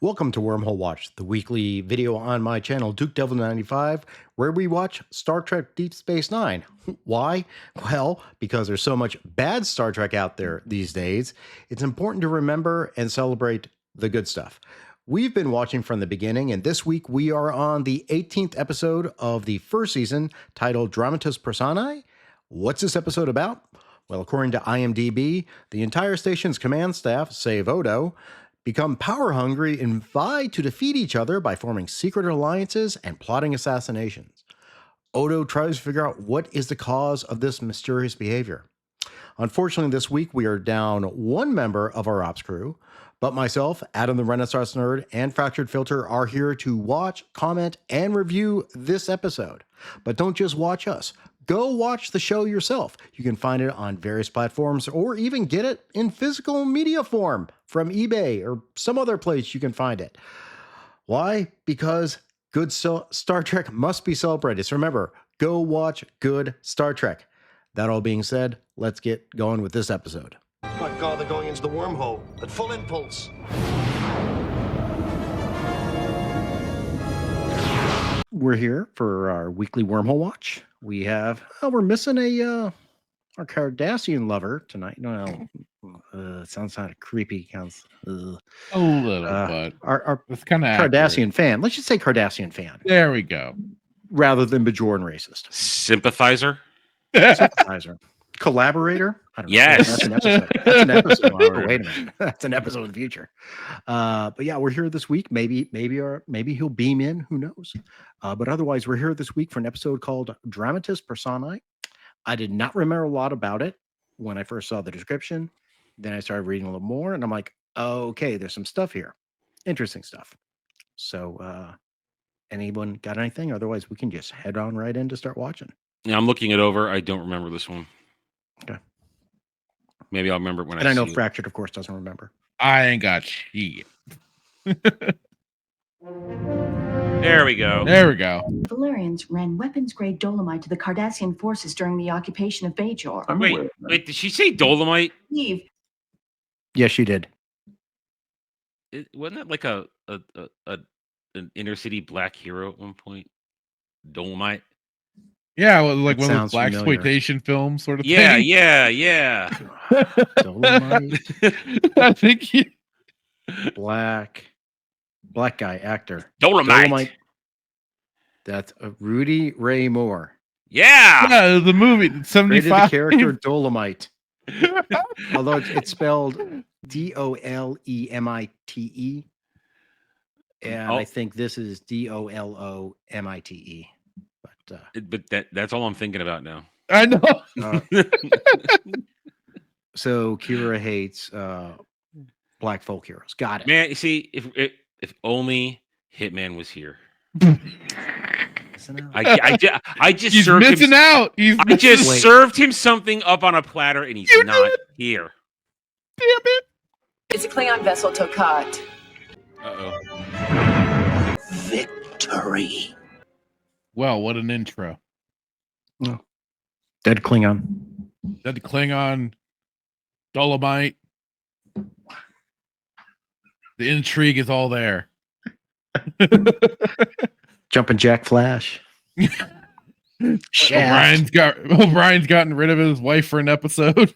Welcome to Wormhole Watch, the weekly video on my channel, Duke Devil 95, where we watch Star Trek Deep Space Nine. Why? Well, because there's so much bad Star Trek out there these days, it's important to remember and celebrate the good stuff. We've been watching from the beginning, and this week we are on the 18th episode of the first season, titled Dramatis Personae. What's this episode about? Well, according to IMDb, the entire station's command staff, save Odo, become power-hungry and vie to defeat each other by forming secret alliances and plotting assassinations. Odo tries to figure out what is the cause of this mysterious behavior. Unfortunately, this week we are down one member of our ops crew, but myself, Adam the Renaissance Nerd, and Fractured Filter are here to watch, comment, and review this episode. But don't just watch us. Go watch the show yourself. You can find it on various platforms or even get it in physical media form from eBay or some other place you can find it. Why? Because good Star Trek must be celebrated. So remember, go watch good Star Trek. That all being said, let's get going with this episode. My God, they're going into the wormhole at full impulse. We're here for our weekly Wormhole Watch. We have, we're missing our Cardassian lover tonight. No, it sounds kind of creepy. A little bit. Our it's kind of Cardassian fan. Let's just say Cardassian fan. There we go. Rather than Bajoran racist. Sympathizer? Sympathizer. Collaborator? I don't know. Yes. That's an episode. That's an episode. Oh, wait a minute. That's an episode in the future. But yeah, we're here this week. Maybe he'll beam in. Who knows? But otherwise, we're here this week for an episode called Dramatis Personae. I did not remember a lot about it when I first saw the description. Then I started reading a little more, and I'm like, okay, there's some stuff here. Interesting stuff. So anyone got anything? Otherwise, we can just head on right in to start watching. Yeah, I'm looking it over. I don't remember this one. Okay. Maybe I'll remember it when and I know see Fractured, of course, doesn't remember. I ain't got shit. There we go. There we go. Valerians ran weapons-grade dolomite to the Cardassian forces during the occupation of Bajor. Wait, did she say dolomite? Eve. Yes, she did. Wasn't that like an inner city black hero at one point? Dolomite? Yeah, well, like one of those sounds familiar. blaxploitation films sort of Yeah, thing. yeah. Dolomite. I think Black guy actor. Dolomite. That's Rudy Ray Moore. Yeah. the movie Created 75. the character Dolomite. Although it's spelled Dolemite. And I think this is Dolomite. But that's all I'm thinking about now. I know. So Kira hates black folk heroes. Got it. Man, you see, if only Hitman was here. I just He's served missing him, out. I just served him something up on a platter, and he's not here. Damn it! It's a Klingon vessel, Tokat. Uh-oh. Victory. Well, what an intro. Oh. Dead Klingon. Dead Klingon. Dolomite. The intrigue is all there. Jumping Jack Flash. O'Brien's gotten rid of his wife for an episode.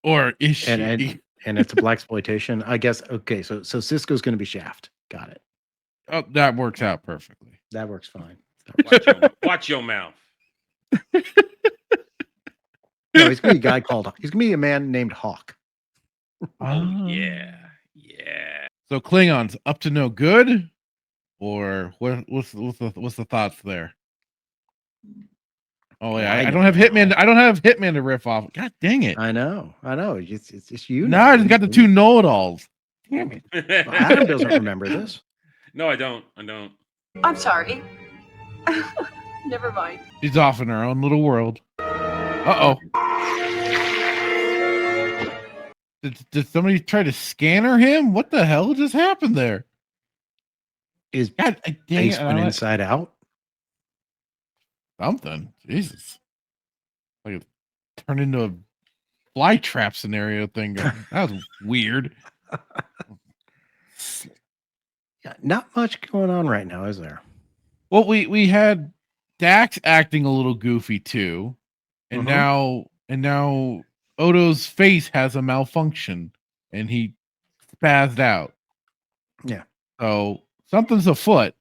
Or is she? And it's a blaxploitation. I guess. Okay, so Cisco's going to be Shaft. Got it. Oh, that works out perfectly. That works fine. Watch your mouth. No, he's going to be a guy called. He's going to be a man named Hawk. Oh yeah. So Klingons up to no good, or what's the thoughts there? Oh yeah, I don't have Hitman. I don't have Hitman to riff off. God dang it! I know. It's just you. No, I just got the two know-it-alls. Damn it! Well, Adam doesn't remember this. No, I don't. I'm sorry. Never mind. She's off in her own little world. Uh-oh. Did somebody try to scanner him? What the hell just happened there? Is God, Ace went inside out? Something. Jesus. Like it turned into a fly trap scenario thing. That was weird. Not much going on right now, is there? Well, we had Dax acting a little goofy too, and now Odo's face has a malfunction, and he spazzed out. Yeah. So something's afoot.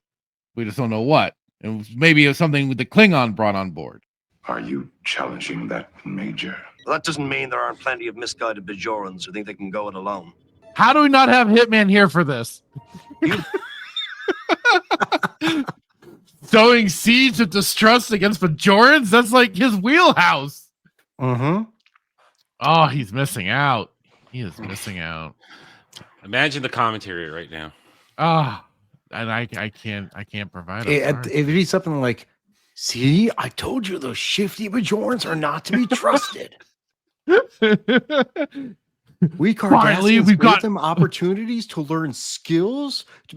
We just don't know what. And maybe it was something with the Klingon brought on board. Are you challenging that, Major? Well, that doesn't mean there aren't plenty of misguided Bajorans who think they can go it alone. How do we not have Hitman here for this? Sowing seeds of distrust against Bajorans? That's like his wheelhouse. Mm-hmm. Oh, he's missing out. He is missing out. Imagine the commentary right now. And I can't provide It'd be something like, see, I told you those shifty Bajorans are not to be trusted. We Finally, Cardassians we've gave got them opportunities to learn skills, to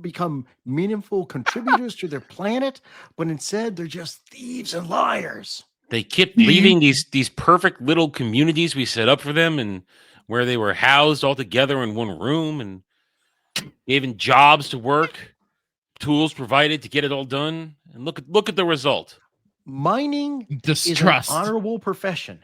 become meaningful contributors to their planet, but instead they're just thieves and liars. They kept leaving these perfect little communities we set up for them, and where they were housed all together in one room, and given jobs to work, tools provided to get it all done. And look at the result. Mining distrust. is an honorable profession,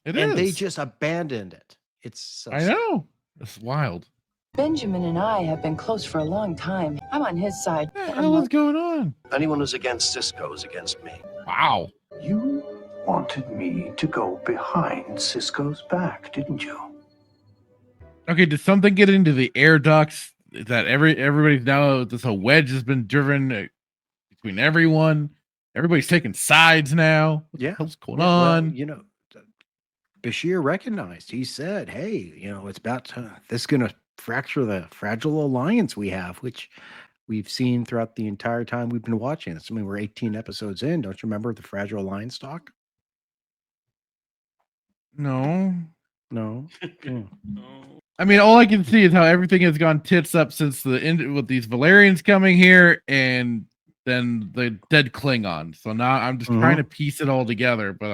It and is. they just abandoned it. It's so I know. It's wild. Benjamin and I have been close for a long time. I'm on his side. What the hell is going on? Anyone who's against Cisco is against me. Wow. You wanted me to go behind Cisco's back, didn't you? Okay, did something get into the air ducts that everybody's now this whole wedge has been driven between everyone? Everybody's taking sides now. What Yeah. the hell's going Well, on? Bashir recognized. He said, "Hey, it's about this is going to fracture the fragile alliance we have, which we've seen throughout the entire time we've been watching this. I mean, we're 18 episodes in. Don't you remember the fragile alliance talk? No. No. Yeah. I mean, all I can see is how everything has gone tits up since the end with these Valerians coming here and then the dead Klingon. So now I'm just trying to piece it all together, but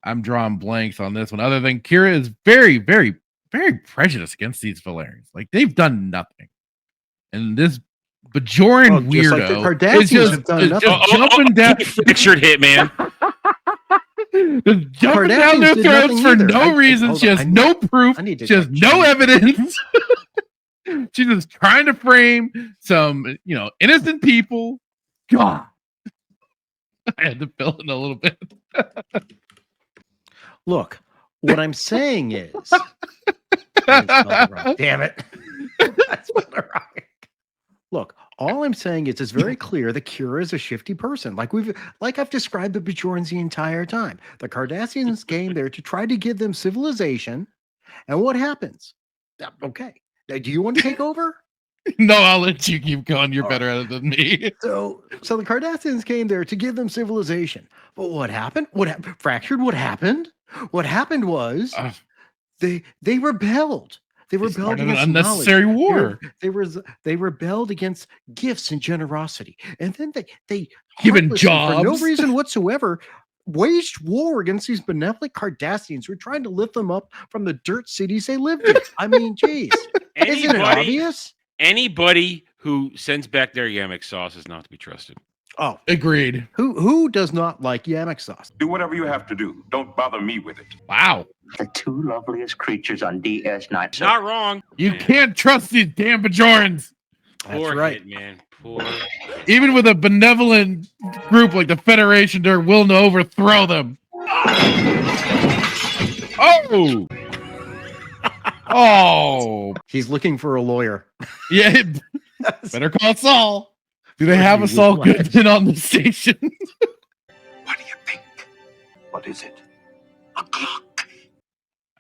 I'm drawing blanks on this one. Other than Kira is very, very, very prejudiced against these Valerians. Like they've done nothing, and this Bajoran Just like the weirdo Cardassians have done nothing. jumping down, Fractured Hitman. just jumping down their Cardassians did throats nothing for either. no reason. hold She on, has no proof. I need to She has check no chat. evidence. She's just trying to frame some, innocent people. God, I had to fill in a little bit. Look, what I'm saying is, I spelled it wrong. Damn it. I spelled it wrong. Look, all I'm saying is it's very clear that Kira is a shifty person. Like I've described the Bajorans the entire time. The Cardassians came there to try to give them civilization, and what happens? Okay. Now, do you want to take over? No, I'll let you keep going. You're All better at it than me. So the Cardassians came there to give them civilization. But what happened? Fractured? What happened? What happened was they rebelled. They rebelled Started an against unnecessary knowledge. war. They rebelled against gifts and generosity, and then they Given heartlessly, for no jobs. reason whatsoever, waged war against these benevolent Cardassians who were trying to lift them up from the dirt cities they lived in. I mean, geez, isn't it obvious? Anybody who sends back their Yamek sauce is not to be trusted. Oh, Agreed. who does not like Yamek sauce? Do whatever you have to do. Don't bother me with it. Wow. The two loveliest creatures on DS9. Not wrong. You Man, can't trust these damn Bajorans. That's poor right. Hitman. Poor. Even with a benevolent group like the Federation, they're willing to overthrow them. Oh. Oh. He's looking for a lawyer. Yeah. Better call Saul. Do they Or have you a Saul would like. Goodman on the station? What do you think? What is it? A clock.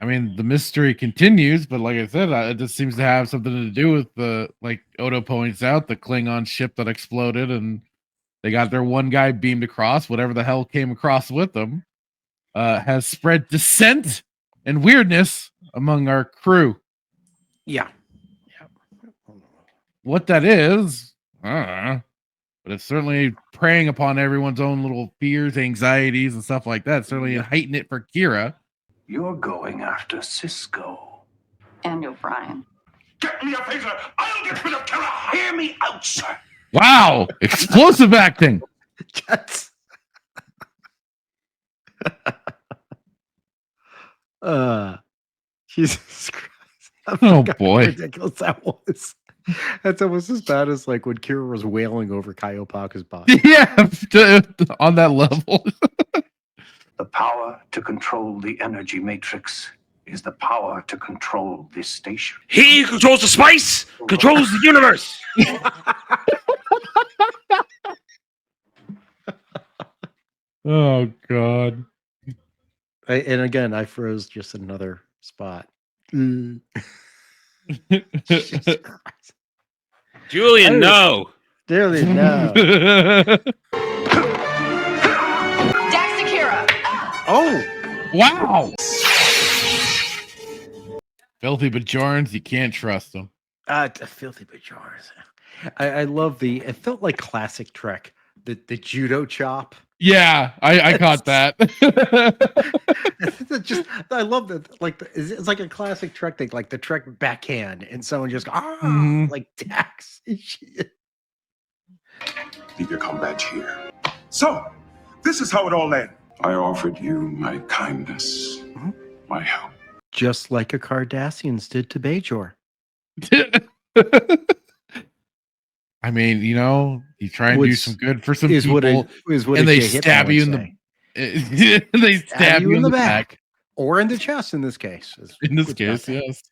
I mean, the mystery continues, but like I said, it just seems to have something to do with the, like Odo points out, the Klingon ship that exploded, and they got their one guy beamed across. Whatever the hell came across with them has spread dissent and weirdness among our crew. Yeah. What that is, I don't know, but it's certainly preying upon everyone's own little fears, anxieties, and stuff like that. Certainly heighten it for Kira. You're going after Cisco. And O'Brien. Get me a phaser. I'll get rid of Killer. Hear me out, sir. Wow, explosive acting. That's Jesus Christ. I Oh, forgot boy. how ridiculous that was. That's almost as bad as like when Kira was wailing over Kaiopaka's body. Yeah, on that level. The power to control the energy matrix is the power to control this station. He who controls the spice controls the universe. Oh God. And again, I froze just another spot. Jesus Christ. Julian, no. Dearly no. Dax Akira. Oh, Wow. Filthy Bajorans, you can't trust them. filthy Bajorans. I love it felt like classic Trek. The judo chop. Yeah, I caught that. I love that. Like it's like a classic Trek thing, like the Trek backhand, and someone just like Dax. Leave your combat here. So, this is how it all ended. I offered you my kindness, my help. Just like a Cardassians did to Bajor. I mean, you try and do some good for some people, what and they JHitman stab you in would the they stab you in the back. Or in the chest in this case. In this case, yes.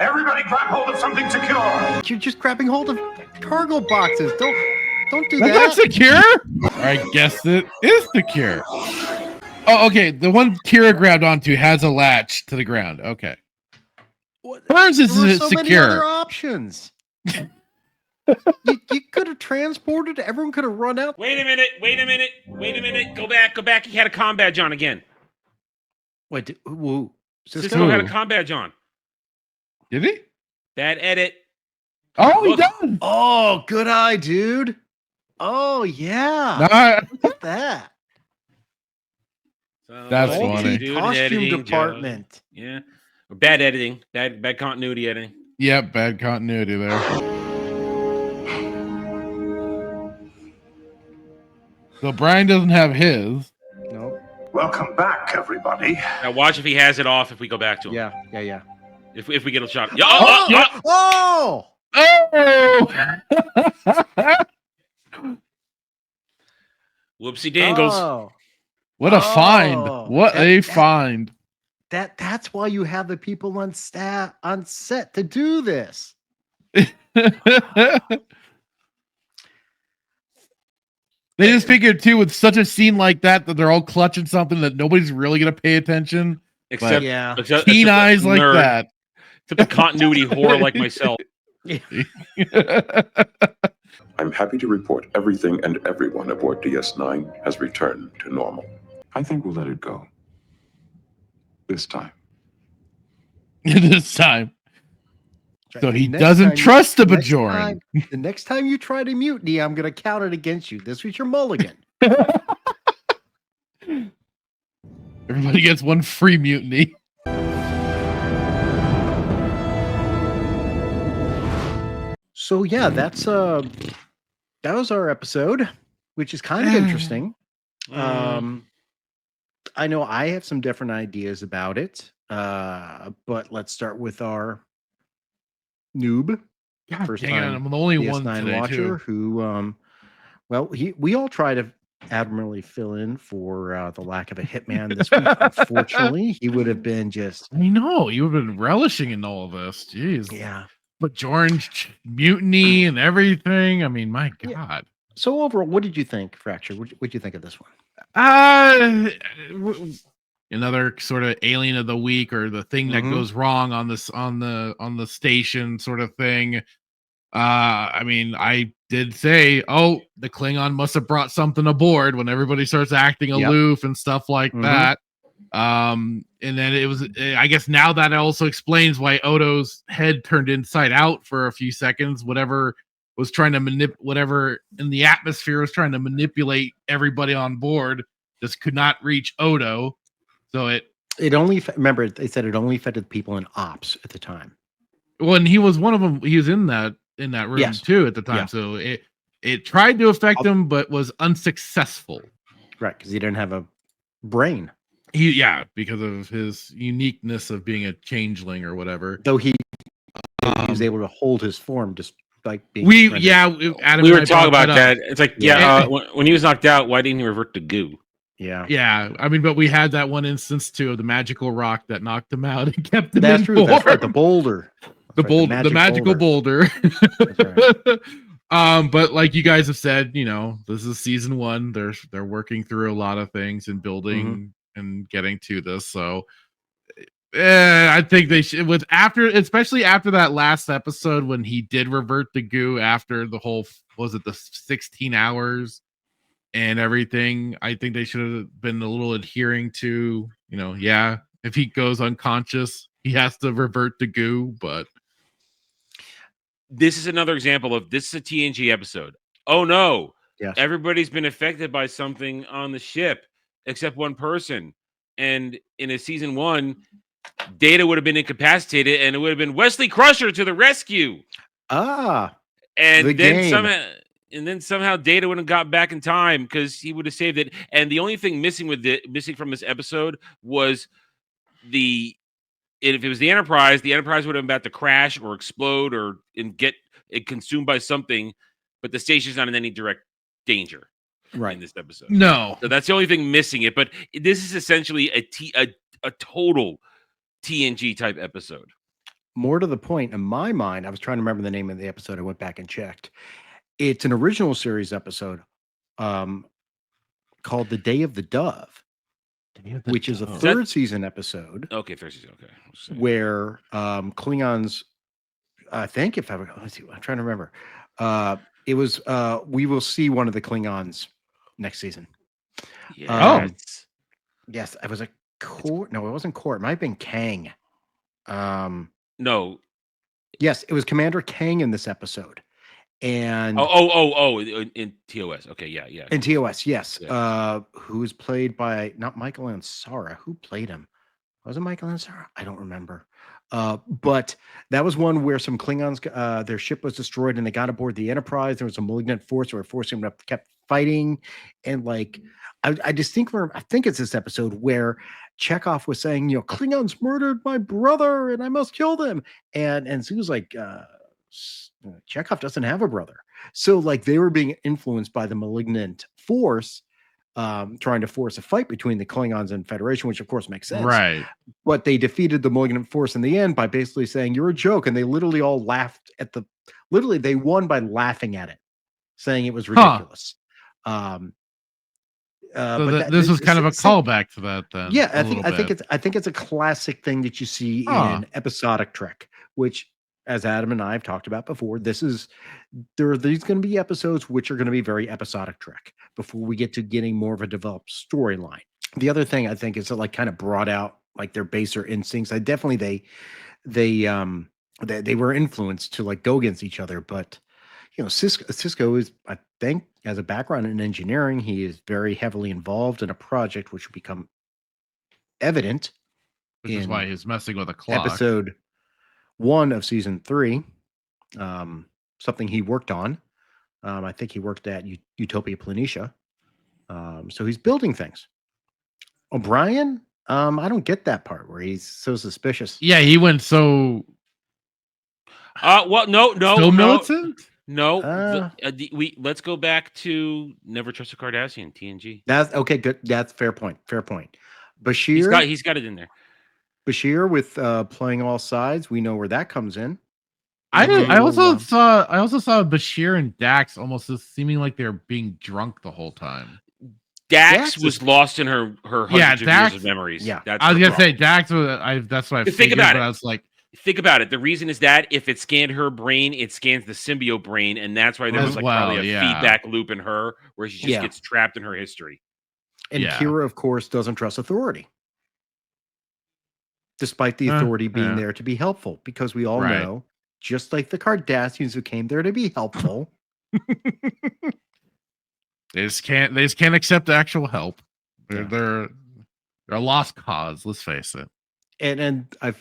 Everybody grab hold of something secure. You're just grabbing hold of cargo boxes. Don't do That's that. not secure? I guess it is secure. Oh, okay. The one Kira grabbed onto has a latch to the ground. Okay. Hers is There were so secure. many other options. you could have transported. Everyone could have run out. Wait a minute. Go back. He had a comm badge on again. Wait, whoa. Cisco had a comm badge on. Did he? Bad edit. Oh, he Look. does. Oh, good eye, dude. Oh, yeah. Look at that. That's funny. Costume department. Yeah. Bad editing. Bad continuity editing. Yep, bad continuity there. So Brian doesn't have his. No. Welcome back, everybody. Now watch if he has it off if we go back to him. Yeah. If we get a shot. Oh! Whoopsie dangles. Oh. What a find. What a find. That's why you have the people on set to do this. They just figured too, with such a scene like that they're all clutching something that nobody's really gonna pay attention. Except keen eyes like that. Except the continuity whore like myself. I'm happy to report everything and everyone aboard DS9 has returned to normal. I think we'll let it go. This time. This time. So he doesn't trust the Bajoran. The next time you try to mutiny, I'm going to count it against you. This was your mulligan. Everybody gets one free mutiny. So yeah, that was our episode, which is kind of interesting. I know I have some different ideas about it, but let's start with our Newb. First time I'm the only one today, watcher who, we all try to admirably fill in for the lack of a hitman this week. Unfortunately, he would have been just. I know you have been relishing in all of this. Jeez, yeah. But George mutiny and everything. I mean, my God. Yeah. So overall, what did you think, Fracture? What did you think of this one? Another sort of alien of the week, or the thing that goes wrong on this on the station sort of thing. I mean, I did say, the Klingon must have brought something aboard when everybody starts acting aloof and stuff like that. And then it was, I guess now that also explains why Odo's head turned inside out for a few seconds. Whatever was trying to whatever in the atmosphere was trying to manipulate everybody on board just could not reach Odo. So it It only remember they said it only affected people in ops at the time. Well, and he was one of them. He was in that room Yes. too at the time. Yeah. So it tried to affect him, but was unsuccessful. Right, because he didn't have a brain. Because of his uniqueness of being a changeling or whatever. Though he was able to hold his form just like being. Adam we and were I talking brought about that. It's like, when he was knocked out, why didn't he revert to goo? Yeah. I mean, but we had that one instance too of the magical rock that knocked him out and kept him That's in true. form. That's right. The boulder. The magical boulder. Right. But like you guys have said, this is season 1. They're working through a lot of things and building and getting to this. So I think they should, especially after that last episode when he did revert to goo after the whole, was it the 16 hours and everything. I think they should have been a little adhering to, if he goes unconscious, he has to revert to goo, but this is another example of this is a TNG episode. Oh no. Yes. Everybody's been affected by something on the ship except one person. And in a season 1, Data would have been incapacitated and it would have been Wesley Crusher to the rescue. And then somehow Data would have got back in time because he would have saved it. And the only thing missing from this episode was if it was the Enterprise would have been about to crash or explode and get it consumed by something, but the station's not in any direct danger in this episode. No. So that's the only thing missing it. But this is essentially a total TNG type episode. More to the point, in my mind, I was trying to remember the name of the episode. I went back and checked. It's an original series episode called The Day of the Dove, which is a third season episode. Okay, third season. Okay. Where Klingons, I think, let's see, I'm trying to remember. It was we will see one of the Klingons next season. Yes. Yes, it was a Court. No, it wasn't Court. It might have been Kang. No. Yes, it was Commander Kang in this episode. And in TOS. Okay, yeah. In TOS, yes. Yeah. Who was played by not Michael Ansara. Who played him? Was it Michael Ansara? I don't remember. But that was one where some Klingons, their ship was destroyed and they got aboard the Enterprise. There was a malignant force that were forcing them to kept fighting. And I distinctly, I think it's this episode where Chekhov was saying, Klingons murdered my brother and I must kill them. And Sue's like, Chekhov doesn't have a brother. So they were being influenced by the malignant force, trying to force a fight between the Klingons and Federation, which of course makes sense. Right. But they defeated the malignant force in the end by basically saying, you're a joke. And they literally all laughed they won by laughing at it, saying it was ridiculous. This was kind of a callback to that then. Yeah, I think it's a classic thing that you see in episodic Trek, which, as Adam and I have talked about before, these going to be episodes which are going to be very episodic Trek before we get to getting more of a developed storyline. The other thing I think is that kind of brought out their baser instincts. They were influenced to go against each other, but Cisco is, I think, has a background in engineering. He is very heavily involved in a project which will become evident, which is why he's messing with a clock. Episode 1 of season 3, something he worked on. I think he worked at Utopia Planitia. So he's building things. O'Brien, I don't get that part where he's so suspicious. Yeah, he went so. No, militant. No, let's go back to Never Trust a Cardassian, TNG. That's okay. Good. That's fair point. Bashir, he's got it in there. Bashir with playing all sides. We know where that comes in. I also saw Bashir and Dax almost seeming like they're being drunk the whole time. Dax was lost in her hundreds of years of memories. Yeah, I was gonna say Dax was. That's what I think about it. I was like, think about it. The reason is that if it scanned her brain, it scans the symbiote brain, and that's why there was probably a feedback loop in her where she just gets trapped in her history. And Kira, of course, doesn't trust authority, despite the authority being there to be helpful, because we all know, just like the Cardassians who came there to be helpful, they just can't accept actual help. They're They're a lost cause. Let's face it. And I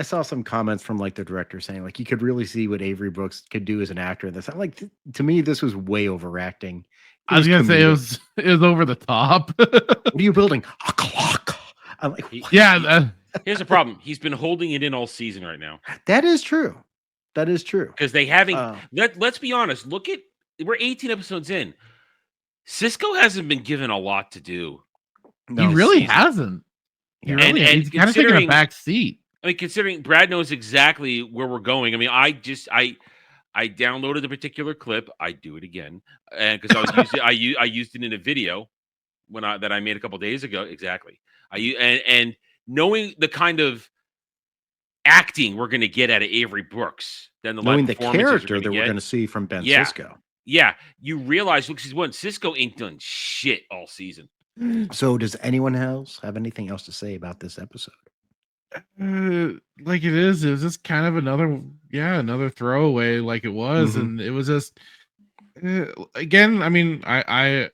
saw some comments from like the director saying like you could really see what Avery Brooks could do as an actor in this. I'm like, to me, this was way overacting. I was gonna say comedic. it was over the top. What are you building? A clock. I'm like, what? Yeah, Here's the problem. He's been holding it in all season right now. That is true. That is true. Because they haven't. Let's be honest. We're 18 episodes in. Cisco hasn't been given a lot to do. he really hasn't. He really, And he's kind of taking a back seat. I mean, considering Brad knows exactly where we're going. I mean, I downloaded a particular clip. I do it again, and because I used it in a video that I made a couple days ago. Exactly. And knowing the kind of acting we're going to get out of Avery Brooks, then knowing the character that we're going to see from Ben Cisco. Yeah, you realize look, Cisco ain't done shit all season. So, does anyone else have anything else to say about this episode? Like it was just kind of another throwaway, like it was, and it was just again. I mean, I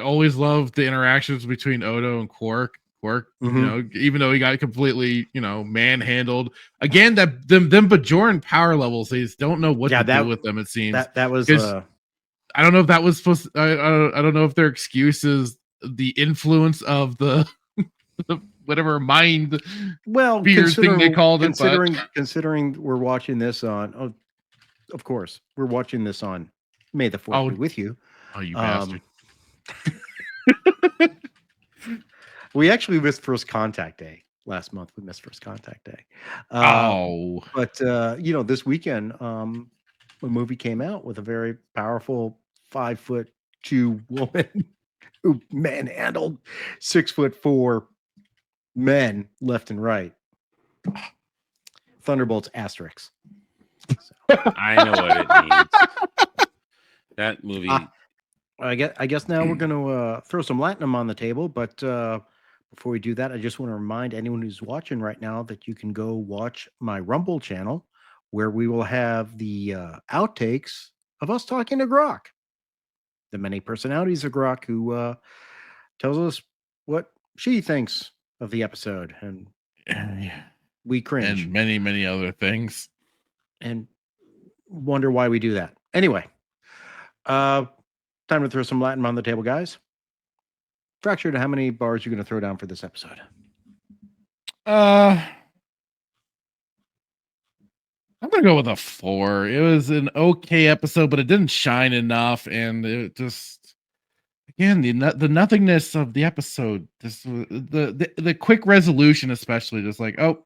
always loved the interactions between Odo and Quark. You know, even though he got completely, manhandled again. That them Bajoran power levels, they just don't know what to do with them. It seems that was. I don't know if that was supposed to, I don't know if their excuse is the influence of the whatever mind fears thing they called it. Considering we're watching this on, of course, we're watching this on May the 4th with you. Oh, you bastard. We actually missed First Contact Day last month. We missed First Contact Day. But this weekend, a movie came out with a very powerful 5'2" woman who manhandled 6'4" men left and right. Thunderbolts asterisks. So. I know what it means. That movie. I guess now we're going to throw some Latinum on the table, but before we do that, I just want to remind anyone who's watching right now that you can go watch my Rumble channel, where we will have the outtakes of us talking to Grok, the many personalities of Grok, who tells us what she thinks of the episode, and we cringe, and many other things, and wonder why we do that. Anyway, time to throw some Latin on the table, guys. Fractured, how many bars are you going to throw down for this episode? I'm going to go with a 4. It was an okay episode, but it didn't shine enough, and it just, again, the nothingness of the episode, just the quick resolution, especially, just like, oh,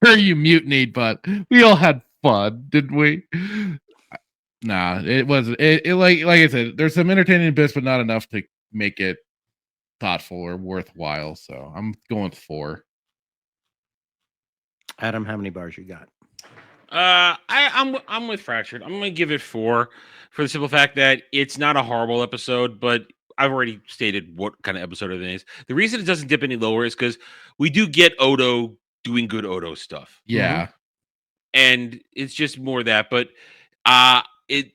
sure you mutinied, but we all had fun, didn't we? Nah, it wasn't. It like I said, there's some entertaining bits, but not enough to make it thoughtful or worthwhile. So I'm going with 4. Adam, how many bars you got? I'm with Fractured. I'm going to give it 4 for the simple fact that it's not a horrible episode, but I've already stated what kind of episode it is. The reason it doesn't dip any lower is because we do get Odo doing good Odo stuff. Yeah. And it's just more that, but it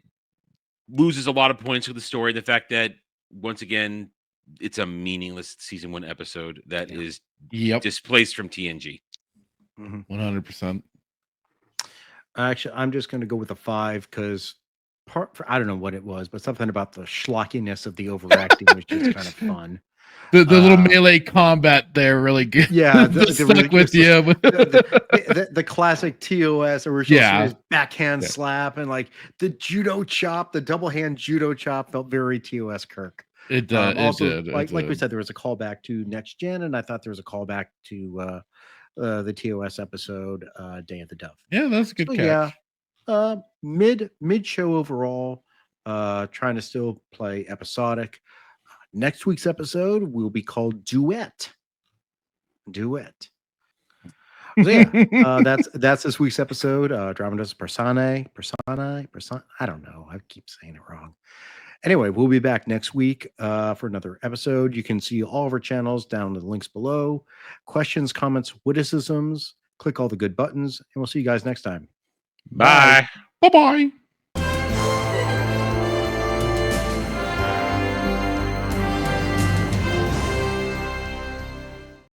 loses a lot of points with the story. The fact that, once again, it's a meaningless season 1 episode that is displaced from TNG. 100%. Actually, I'm just going to go with a 5 because I don't know what it was, but something about the schlockiness of the overacting was just kind of fun. The little melee combat there really good. Yeah, stuck with you. The classic TOS, where his backhand slap and like the judo chop, the double hand judo chop felt very TOS Kirk. It did. Like we said, there was a callback to Next Gen, and I thought there was a callback to the TOS episode, Day of the Dove. Yeah, that's a good catch. Yeah, mid show overall. Trying to still play episodic. Next week's episode will be called Duet. So yeah, that's this week's episode. Dramatis Personae. I don't know. I keep saying it wrong. Anyway, we'll be back next week for another episode. You can see all of our channels down in the links below. Questions, comments, witticisms. Click all the good buttons, and we'll see you guys next time. Bye. Bye-bye.